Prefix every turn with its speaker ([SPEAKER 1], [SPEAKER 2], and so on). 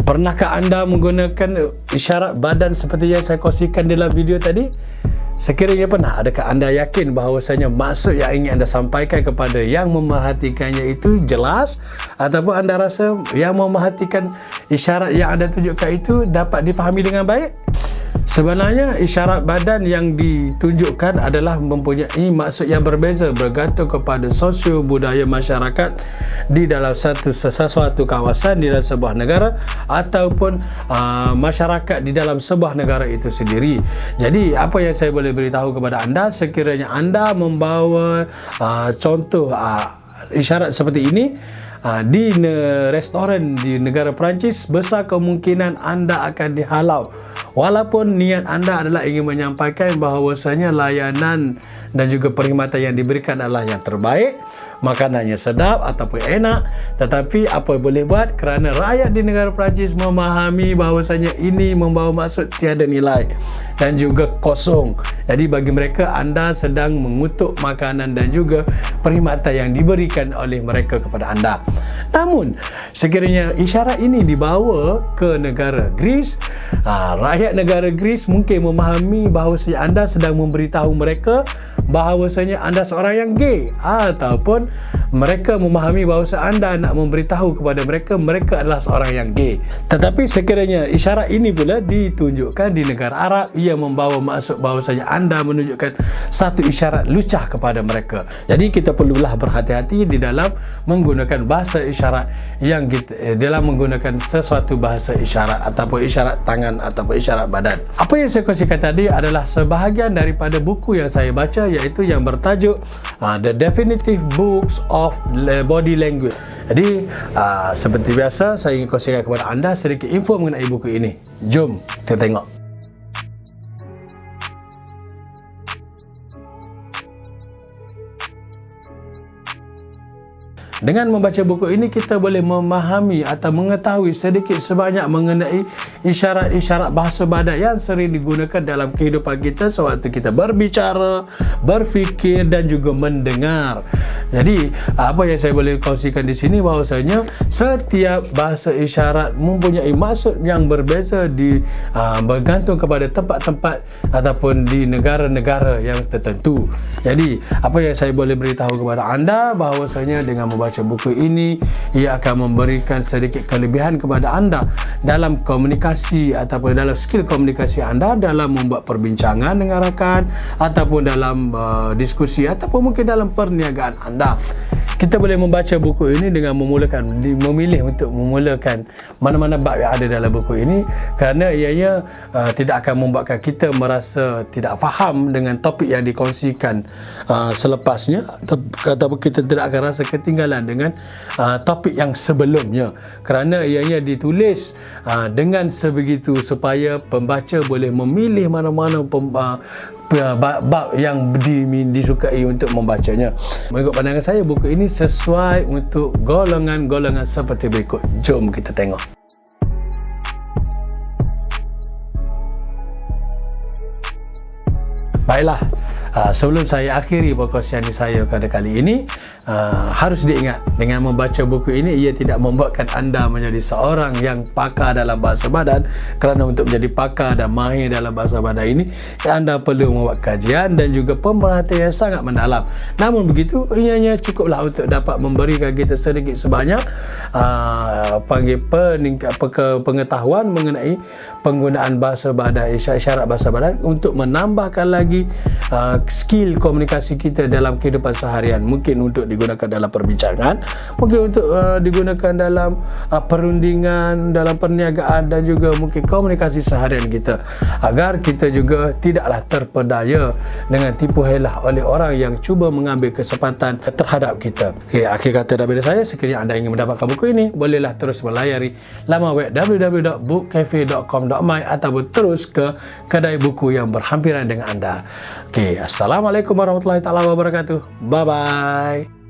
[SPEAKER 1] Pernahkah anda menggunakan isyarat badan seperti yang saya kongsikan dalam video tadi? Sekiranya pernah, adakah anda yakin bahawasanya maksud yang ingin anda sampaikan kepada yang memerhatikannya itu jelas? Ataupun anda rasa yang memerhatikan isyarat yang anda tunjukkan itu dapat difahami dengan baik? Sebenarnya isyarat badan yang ditunjukkan adalah mempunyai maksud yang berbeza bergantung kepada sosio budaya masyarakat di dalam sesuatu kawasan di dalam sebuah negara ataupun masyarakat di dalam sebuah negara itu sendiri. Jadi apa yang saya boleh beritahu kepada anda, sekiranya anda membawa contoh isyarat seperti ini di restoran di negara Perancis, besar kemungkinan anda akan dihalau. Walaupun niat anda adalah ingin menyampaikan bahawasanya layanan dan juga perkhidmatan yang diberikan adalah yang terbaik, makanannya sedap ataupun enak, tetapi apa boleh buat kerana rakyat di negara Perancis memahami bahawasanya ini membawa maksud tiada nilai dan juga kosong. Jadi bagi mereka anda sedang mengutuk makanan dan juga perkhidmatan yang diberikan oleh mereka kepada anda. Namun sekiranya isyarat ini dibawa ke negara Greece, rakyat negara Greece mungkin memahami bahawasanya anda sedang memberitahu mereka bahawasanya anda seorang yang gay, ataupun mereka memahami bahawasanya anda nak memberitahu kepada mereka adalah seorang yang gay. Tetapi sekiranya isyarat ini pula ditunjukkan di negara Arab, ia membawa maksud bahawasanya anda menunjukkan satu isyarat lucah kepada mereka. Jadi kita perlulah berhati-hati di dalam menggunakan bahasa isyarat yang dalam menggunakan sesuatu bahasa isyarat ataupun isyarat tangan ataupun isyarat badan. Apa yang saya kongsikan tadi adalah sebahagian daripada buku yang saya baca, iaitu yang bertajuk The Definitive Books of Body Language. Jadi seperti biasa saya ingin kongsikan kepada anda sedikit info mengenai buku ini. Jom kita tengok. Dengan membaca buku ini, kita boleh memahami atau mengetahui sedikit sebanyak mengenai isyarat-isyarat bahasa badan yang sering digunakan dalam kehidupan kita sewaktu kita berbicara, berfikir dan juga mendengar. Jadi, apa yang saya boleh kongsikan di sini bahawasanya setiap bahasa isyarat mempunyai maksud yang berbeza bergantung kepada tempat-tempat ataupun di negara-negara yang tertentu. Jadi, apa yang saya boleh beritahu kepada anda bahawasanya dengan membaca buku ini, ia akan memberikan sedikit kelebihan kepada anda dalam komunikasi ataupun dalam skill komunikasi anda dalam membuat perbincangan dengan rakan ataupun dalam diskusi ataupun mungkin dalam perniagaan anda. Kita boleh membaca buku ini dengan memilih untuk memulakan mana-mana bab yang ada dalam buku ini, kerana ianya tidak akan membuatkan kita merasa tidak faham dengan topik yang dikongsikan selepasnya, ataupun kita tidak akan rasa ketinggalan dengan topik yang sebelumnya, kerana ianya ditulis dengan sebegitu supaya pembaca boleh memilih mana-mana bab yang disukai untuk membacanya. Mengikut pandangan saya, buku ini sesuai untuk golongan-golongan seperti berikut. Jom kita tengok. Baiklah, sebelum saya akhiri perkongsian saya pada kali ini, harus diingat, dengan membaca buku ini ia tidak membuatkan anda menjadi seorang yang pakar dalam bahasa badan, kerana untuk menjadi pakar dan mahir dalam bahasa badan ini anda perlu membuat kajian dan juga pemerhatian yang sangat mendalam. Namun begitu, ianya cukuplah untuk dapat memberikan kita sedikit sebanyak pengetahuan mengenai penggunaan bahasa badan, isyarat bahasa badan, untuk menambahkan lagi skill komunikasi kita dalam kehidupan seharian. Mungkin untuk digunakan dalam perbincangan, mungkin untuk digunakan dalam perundingan, dalam perniagaan dan juga mungkin komunikasi seharian kita, agar kita juga tidaklah terpedaya dengan tipu helah oleh orang yang cuba mengambil kesempatan terhadap kita. Okey, akhir kata daripada saya, sekiranya anda ingin mendapatkan buku ini, bolehlah terus melayari laman web www.bookcafe.com.my ataupun terus ke kedai buku yang berhampiran dengan anda. Okey, assalamualaikum warahmatullahi wabarakatuh. Bye bye.